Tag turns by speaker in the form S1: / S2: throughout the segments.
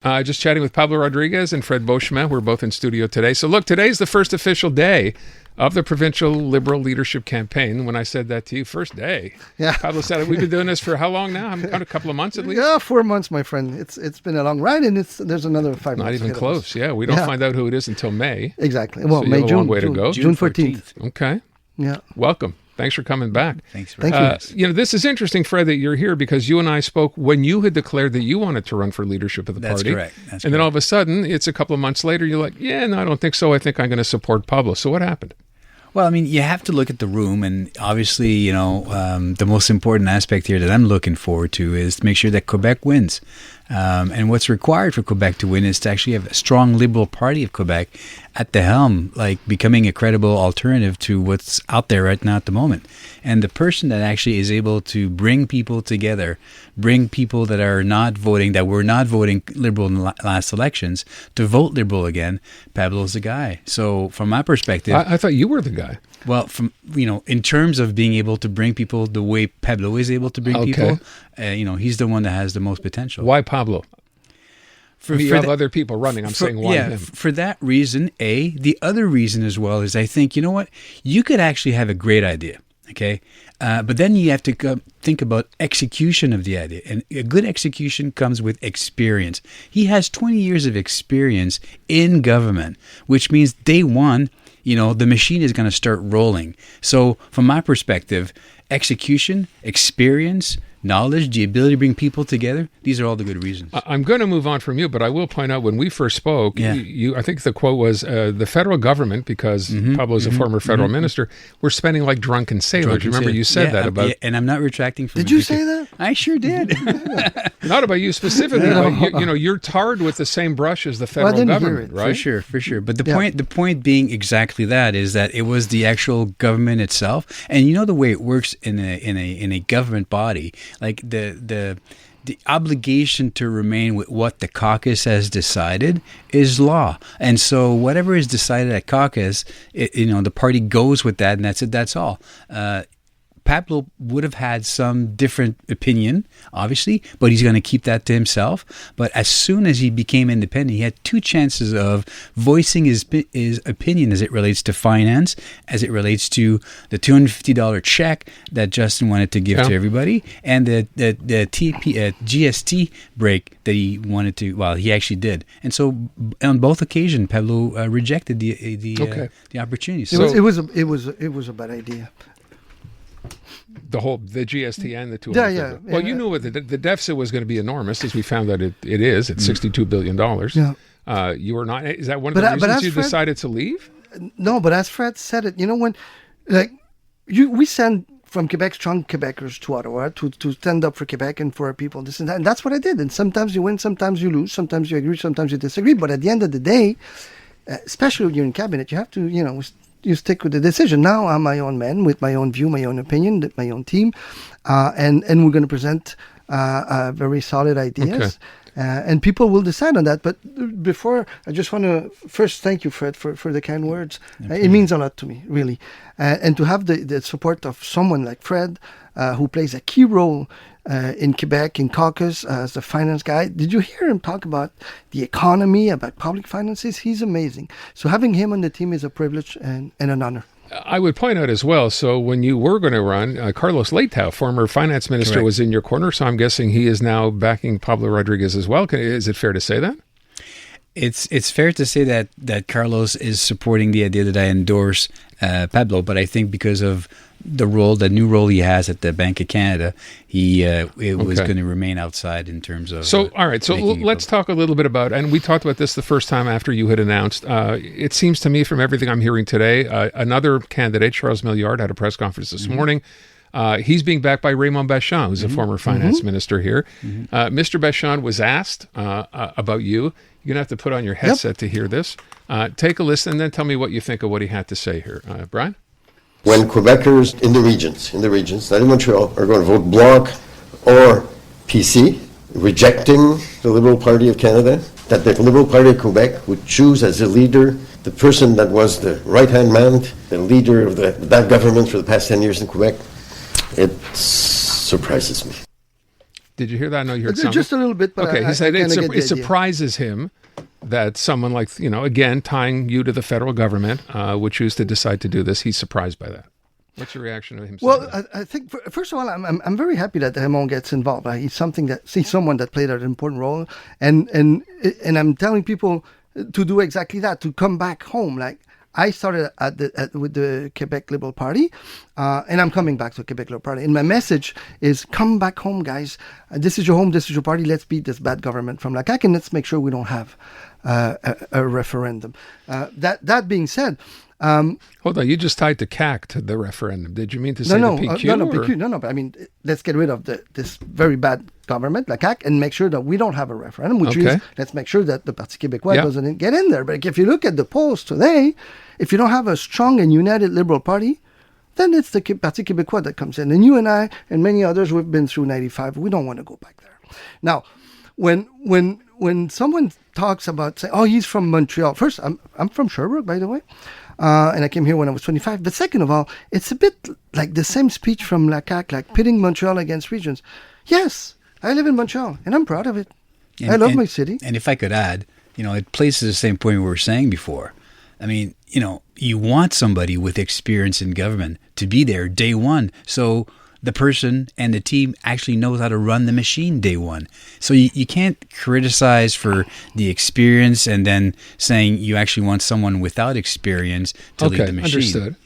S1: Just chatting with Pablo Rodriguez and Fred Beauchemin. We're both in studio today. So look, today's the first official day of the provincial Liberal leadership campaign. When I said that to you, first day.
S2: Yeah.
S1: Pablo said, we've been doing this for how long now? A couple of months at least?
S2: Yeah, 4 months, my friend. It's been a long ride, and there's another 5 months.
S1: Not even close. Yeah, we don't find out who it is until May.
S2: Exactly. Well,
S1: so
S2: May,
S1: you have
S2: June.
S1: A long way to go.
S2: June 14th.
S1: Okay.
S2: Yeah.
S1: Welcome. Thanks for coming back.
S3: Thanks for
S2: having us.
S1: This is interesting, Fred, that you're here because you and I spoke when you had declared that you wanted to run for leadership of the party.
S3: That's correct.
S1: Then all of a sudden, it's a couple of months later, you're like, yeah, no, I don't think so. I think I'm going to support Pablo. So what happened?
S3: Well, I mean, you have to look at the room, and obviously, the most important aspect here that I'm looking forward to is to make sure that Quebec wins. And what's required for Quebec to win is to actually have a strong Liberal Party of Quebec at the helm, like becoming a credible alternative to what's out there right now at the moment. And the person that actually is able to bring people together, bring people that are not voting, that were not voting Liberal in the last elections, to vote Liberal again, Pablo's the guy. So from my perspective...
S1: I thought you were the guy.
S3: Well, in terms of being able to bring people the way Pablo is able to bring people, he's the one that has the most potential.
S1: Why Pablo? You have other people running. I'm saying why him?
S3: For that reason, A. The other reason as well is I think, you know what? You could actually have a great idea, okay? But then you have to think about execution of the idea. And a good execution comes with experience. He has 20 years of experience in government, which means day one, the machine is going to start rolling. So from my perspective, execution, experience, knowledge, the ability to bring people together, these are all the good reasons.
S1: I'm going to move on from you, but I will point out when we first spoke, I think the quote was, the federal government, because Pablo is a former federal minister, we're spending like drunken sailors. You remember you said that about...
S3: and I'm not retracting from...
S2: Did you say that?
S3: I sure did.
S1: Not about you specifically, but you're tarred with the same brush as the federal government, right?
S3: For sure. But the point being exactly that is that it was the actual government itself. And you know the way it works in a government body, like the obligation to remain with what the caucus has decided is law. And so whatever is decided at caucus, the party goes with that, and that's it. That's all. Pablo would have had some different opinion, obviously, but he's going to keep that to himself. But as soon as he became independent, he had two chances of voicing his opinion as it relates to finance, as it relates to the $250 check that Justin wanted to give to everybody, and the GST break that he wanted to. Well, he actually did, and so on both occasions, Pablo rejected the opportunity. So
S2: it was a bad idea.
S1: The GST and the $250. Well, you knew the deficit was going to be enormous, as we found out it is. It's $62 billion. Yeah. You were not. Is that one of the reasons you decided to leave?
S2: No, but as Fred said it, we send from Quebec strong Quebecers to Ottawa to stand up for Quebec and for our people. This and that, and that's what I did. And sometimes you win, sometimes you lose, sometimes you agree, sometimes you disagree. But at the end of the day, especially when you're in cabinet, you have to, you stick with the decision. Now I'm my own man with my own view, my own opinion, my own team, and we're going to present very solid ideas, and people will decide on that. But before, I just want to first thank you, Fred, for the kind words. It means a lot to me, really, and to have the support of someone like Fred, who plays a key role in Quebec, in caucus, as a finance guy. Did you hear him talk about the economy, about public finances? He's amazing. So having him on the team is a privilege and an honor.
S1: I would point out as well, so when you were going to run, Carlos Leitao, former finance minister, was in your corner, so I'm guessing he is now backing Pablo Rodriguez as well. Is it fair to say that?
S3: It's fair to say that Carlos is supporting the idea that I endorse Pablo, but I think because of the new role he has at the Bank of Canada, it was going to remain outside in terms of...
S1: So, all right, so let's talk a little bit about, and we talked about this the first time after you had announced, it seems to me from everything I'm hearing today, another candidate, Charles Milliard, had a press conference this morning. He's being backed by Raymond Bachand, who's a former finance minister here. Mr. Bachand was asked about you. You're going to have to put on your headset to hear this. Take a listen and then tell me what you think of what he had to say here. Brian?
S4: When Quebecers in the regions, not in Montreal, are going to vote Bloc or PC, rejecting the Liberal Party of Canada, that the Liberal Party of Quebec would choose as a leader the person that was the right-hand man, the leader of that government for the past 10 years in Quebec, it surprises me.
S1: Did you hear that? I know you heard something.
S2: Just a little bit, but
S1: okay, he said
S2: I kinda get the
S1: it
S2: idea.
S1: surprises him that someone like, again, tying you to the federal government would choose to decide to do this. He's surprised by that. What's your reaction to him saying
S2: Well,
S1: that?
S2: I think first of all, I'm very happy that Raymond gets involved. He's someone that played an important role, and I'm telling people to do exactly that, to come back home. Like I started with the Quebec Liberal Party, and I'm coming back to the Quebec Liberal Party. And my message is, come back home, guys. This is your home. This is your party. Let's beat this bad government from La CAQ, and let's make sure we don't have a referendum. That being said.
S1: Hold on, you just tied the CAQ to the referendum. Did you mean to say the PQ?
S2: No, PQ. No. But I mean, let's get rid of this very bad government, la CAQ, and make sure that we don't have a referendum, which means let's make sure that the Parti Québécois doesn't get in there. But if you look at the polls today, if you don't have a strong and united Liberal Party, then it's the Parti Québécois that comes in. And you and I and many others, we've been through 95. We don't want to go back there. Now, when someone talks about, say, oh, he's from Montreal. First, I'm from Sherbrooke, by the way. And I came here when I was 25. But second of all, it's a bit like the same speech from La CAQ, like pitting Montreal against regions. Yes, I live in Montreal, and I'm proud of it. I love my city.
S3: And if I could add, it places the same point we were saying before. I mean, you want somebody with experience in government to be there day one. So the person and the team actually knows how to run the machine day one. So you can't criticize for the experience and then saying you actually want someone without experience to lead the machine.
S1: Understood.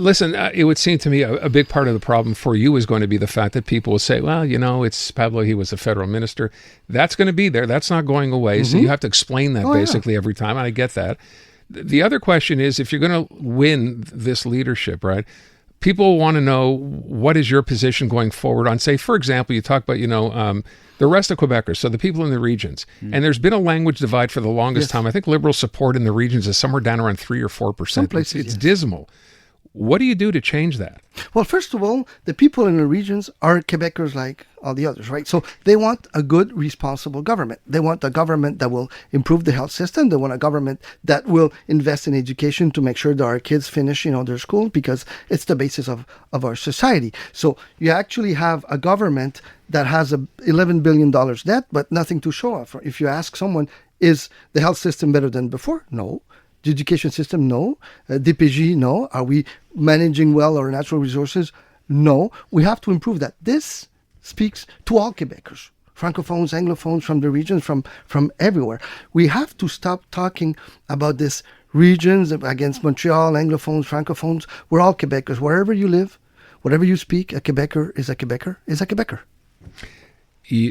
S1: Listen, it would seem to me a big part of the problem for you is going to be the fact that people will say, well, it's Pablo, he was a federal minister. That's going to be there. That's not going away. So you have to explain that basically every time. And I get that. The other question is, if you're going to win this leadership, right? People want to know, what is your position going forward on, say, for example, you talk about, the rest of Quebecers, so the people in the regions. And there's been a language divide for the longest time. I think Liberal support in the regions is somewhere down around 3 or 4%.
S2: Some places,
S1: it's dismal. What do you do to change that?
S2: Well, first of all, the people in the regions are Quebecers like all the others, right? So they want a good, responsible government. They want a government that will improve the health system. They want a government that will invest in education to make sure that our kids finish, their school, because it's the basis of our society. So you actually have a government that has $11 billion debt, but nothing to show off. If you ask someone, is the health system better than before? No. The education system? No. DPG? No. Are we managing well our natural resources? No. We have to improve that. This speaks to all Quebecers, Francophones, Anglophones from the regions, from everywhere. We have to stop talking about this regions against Montreal, Anglophones, Francophones. We're all Quebecers. Wherever you live, whatever you speak, a Quebecer is a Quebecer is a Quebecer.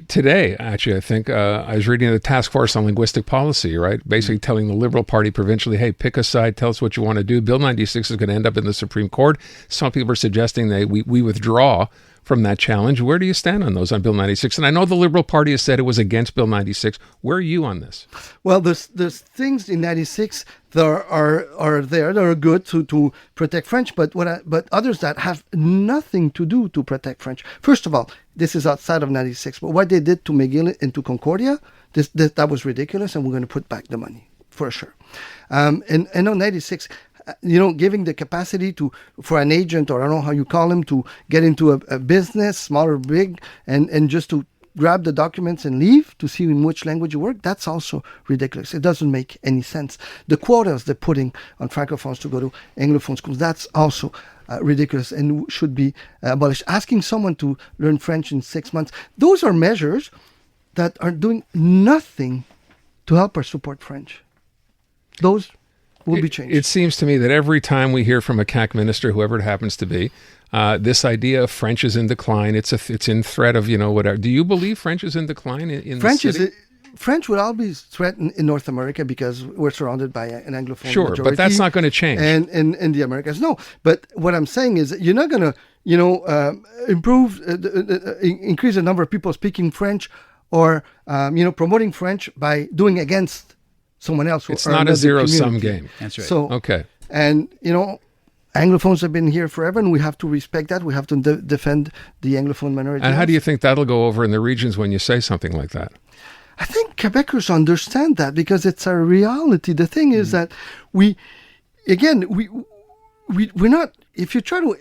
S1: Today, actually, I think I was reading the Task Force on Linguistic Policy, right? Basically telling the Liberal Party provincially, hey, pick a side, tell us what you want to do. Bill 96 is going to end up in the Supreme Court. Some people are suggesting we withdraw from that challenge. Where do you stand on those, on Bill 96? And I know the Liberal Party has said it was against Bill 96. Where are you on this?
S2: Well, there's things in 96 that are there that are good to protect French, but others that have nothing to do to protect French. First of all, this is outside of 96, but what they did to McGill and to Concordia, that was ridiculous, and we're going to put back the money for sure. And on 96. Giving the capacity for an agent, or I don't know how you call him, to get into a business, small or big, and just to grab the documents and leave to see in which language you work, that's also ridiculous. It doesn't make any sense. The quotas they're putting on Francophones to go to Anglophone schools, that's also ridiculous and should be abolished. Asking someone to learn French in 6 months, those are measures that are doing nothing to help or support French. Those will be changed.
S1: It seems to me that every time we hear from a CAQ minister, whoever it happens to be, this idea of French is in decline. It's in threat of whatever. Do you believe French is in decline in
S2: French
S1: the city?
S2: French would always threaten in North America because we're surrounded by an Anglophone majority.
S1: But that's not going to change.
S2: And in the Americas, no. But what I'm saying is that you're not going to, increase the number of people speaking French or, promoting French by doing against someone else.
S1: It's not a zero-sum game.
S3: That's right.
S2: So,
S1: okay.
S2: And, Anglophones have been here forever, and we have to respect that. We have to defend the Anglophone minority.
S1: And how do you think that'll go over in the regions when you say something like that?
S2: I think Quebecers understand that because it's a reality. The thing is that we're not, if you try to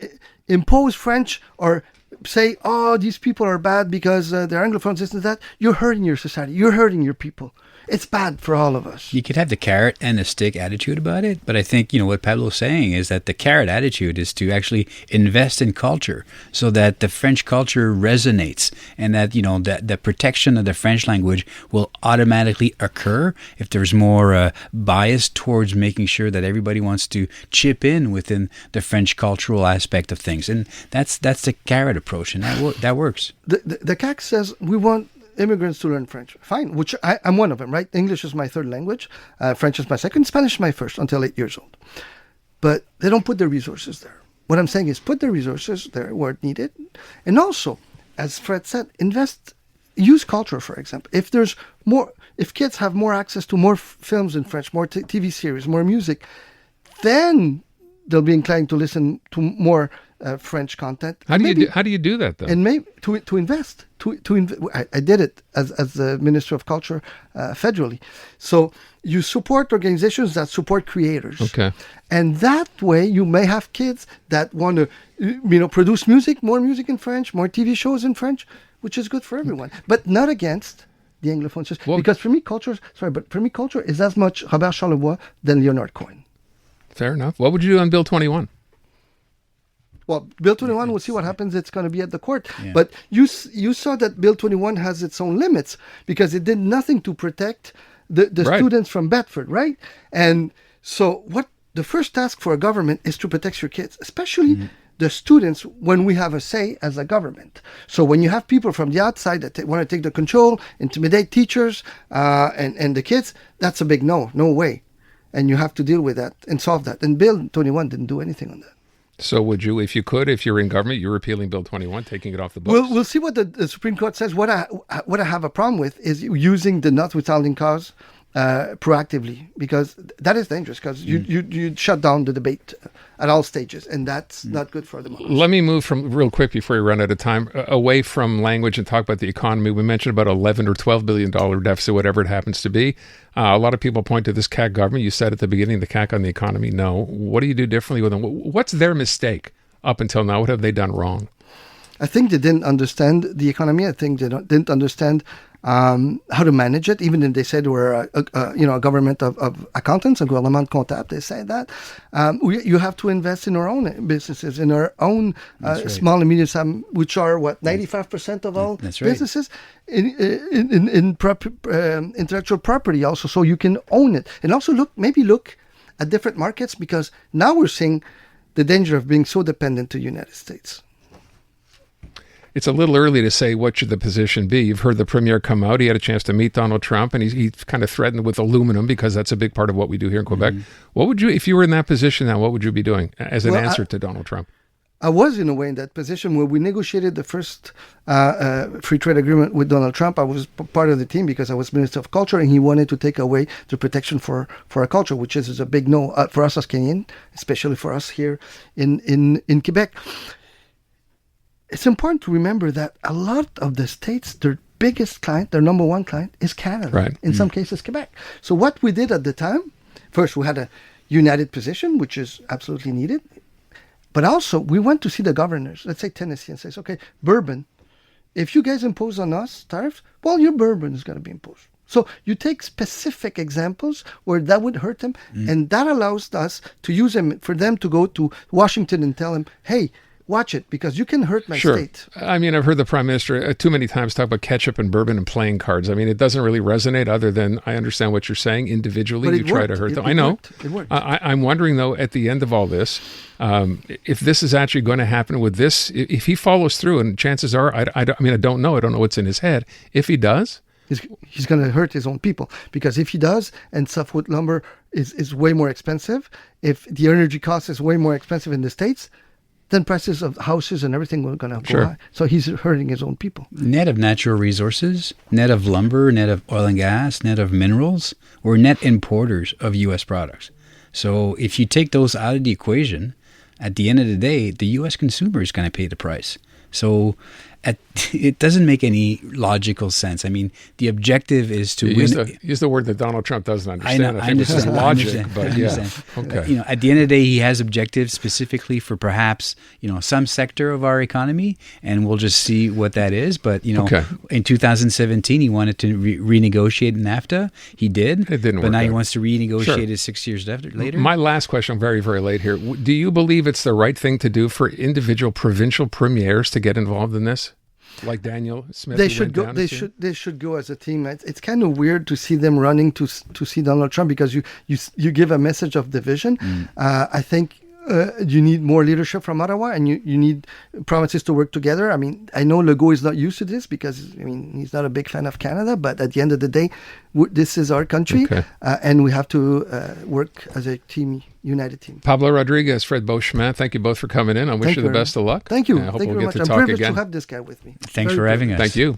S2: impose French or say, oh, these people are bad because they're Anglophones, this and that, you're hurting your society. You're hurting your people. It's bad for all of us.
S3: You could have the carrot and the stick attitude about it, but I think, what Pablo's saying is that the carrot attitude is to actually invest in culture so that the French culture resonates, and that, that the protection of the French language will automatically occur if there's more bias towards making sure that everybody wants to chip in within the French cultural aspect of things. And that's the carrot approach, and that works.
S2: The CAC says we want immigrants to learn French. Fine, which I'm one of them, right? English is my third language. French is my second. Spanish is my first until 8 years old. But they don't put their resources there. What I'm saying is put the resources there where it's needed. And also, as Fred said, use culture, for example. If kids have more access to more films in French, more TV series, more music, then they'll be inclined to listen to more French content.
S1: How do you do that though?
S2: And maybe to invest. I did it as the Minister of Culture federally. So you support organizations that support creators.
S1: Okay.
S2: And that way you may have kids that want to produce more music in French, more TV shows in French, which is good for everyone, but not against the Anglophones. Because for me, culture is as much Robert Charlebois than Leonard Cohen.
S1: Fair enough. What would you do on Bill 21?
S2: Well, Bill 21, we'll see what happens. It's going to be at the court. Yeah. But you saw that Bill 21 has its own limits because it did nothing to protect the
S1: right.
S2: students from Bedford, right? And so the first task for a government is to protect your kids, especially the students when we have a say as a government. So when you have people from the outside that want to take the control, intimidate teachers and the kids, that's a big no way. And you have to deal with that and solve that. And Bill 21 didn't do anything on that.
S1: So would you, if you're in government, you're repealing Bill 21, taking it off the books?
S2: We'll see what the Supreme Court says. What I have a problem with is using the notwithstanding cause proactively, because that is dangerous, because you shut down the debate at all stages, and that's not good for the democracy.
S1: Let me move from real quick before we run out of time away from language and talk about the economy. We mentioned about $11 or $12 billion deficit, whatever it happens to be. A lot of people point to this CAC government. You said at the beginning, the CAC on the economy. No. What do you do differently with them? What's their mistake up until now? What have they done wrong?
S2: I think they didn't understand the economy. I think they didn't understand how to manage it. Even if they said we're a government of accountants, a gouvernement comptable, they say that. You have to invest in our own businesses, in our own small and medium, which are 95% of all businesses in intellectual property also, so you can own it. And also look at different markets, because now we're seeing the danger of being so dependent to the United States.
S1: It's a little early to say what should the position be. You've heard the premier come out. He had a chance to meet Donald Trump, and he kind of threatened with aluminum, because that's a big part of what we do here in Quebec. What would you, if you were in that position now, what would you be doing as an answer to Donald Trump?
S2: I was, in a way, in that position where we negotiated the first free trade agreement with Donald Trump. I was part of the team because I was Minister of Culture, and he wanted to take away the protection for our culture, which is a big no for us as Canadians, especially for us here in Quebec. It's important to remember that a lot of the states, their biggest client, their number one client, is Canada.
S1: Right.
S2: In some cases, Quebec. So what we did at the time, first we had a united position, which is absolutely needed. But also, we went to see the governors, let's say Tennessee, and says, okay, bourbon, if you guys impose on us tariffs, well, your bourbon is going to be imposed. So you take specific examples where that would hurt them, and that allows us to use them, for them to go to Washington and tell them, hey, watch it, because you can hurt my state.
S1: I mean, I've heard the Prime Minister too many times talk about ketchup and bourbon and playing cards. I mean, it doesn't really resonate, other than I understand what you're saying. Individually, you try to hurt them. I know.
S2: It worked.
S1: I'm wondering, though, at the end of all this, if this is actually going to happen with this, if he follows through, and chances are, I don't know. I don't know what's in his head. If he does,
S2: he's going to hurt his own people, because if he does, and softwood lumber is way more expensive, if the energy cost is way more expensive in the States, then prices of houses and everything are going to go high. So he's hurting his own people.
S3: Net of natural resources, net of lumber, net of oil and gas, net of minerals, we're net importers of U.S. products. So if you take those out of the equation, at the end of the day, the U.S. consumer is going to pay the price. So it doesn't make any logical sense. I mean, the objective is to win.
S1: Use the word that Donald Trump doesn't understand.
S3: I know,
S1: I think this is logic,
S3: I
S1: but
S3: understand.
S1: yeah. Okay.
S3: You know, at the end of the day, he has objectives specifically for perhaps, you know, some sector of our economy, and we'll just see what that is. But, you know, in 2017, he wanted to renegotiate NAFTA. He did.
S1: It didn't work.
S3: But now he
S1: out.
S3: wants to renegotiate it 6 years later.
S1: My last question, I'm very, very late here. Do you believe it's the right thing to do for individual provincial premiers to get involved in this? Like Daniel Smith?
S2: They should go. They should go as a team. It's kind of weird to see them running to see Donald Trump, because you give a message of division. I think you need more leadership from Ottawa, and you need provinces to work together. I mean, I know Legault is not used to this because, I mean, he's not a big fan of Canada, but at the end of the day, this is our country, and we have to work as a team, united team.
S1: Pablo Rodriguez, Fred Beauchemin, thank you both for coming in. I wish you the best of luck.
S2: Thank you.
S1: I hope
S2: Thank you
S1: we'll
S2: very
S1: get
S2: much.
S1: to
S2: I'm
S1: talk
S2: privileged
S1: again.
S2: to have this guy with me.
S3: Thanks for having us.
S1: Thank you.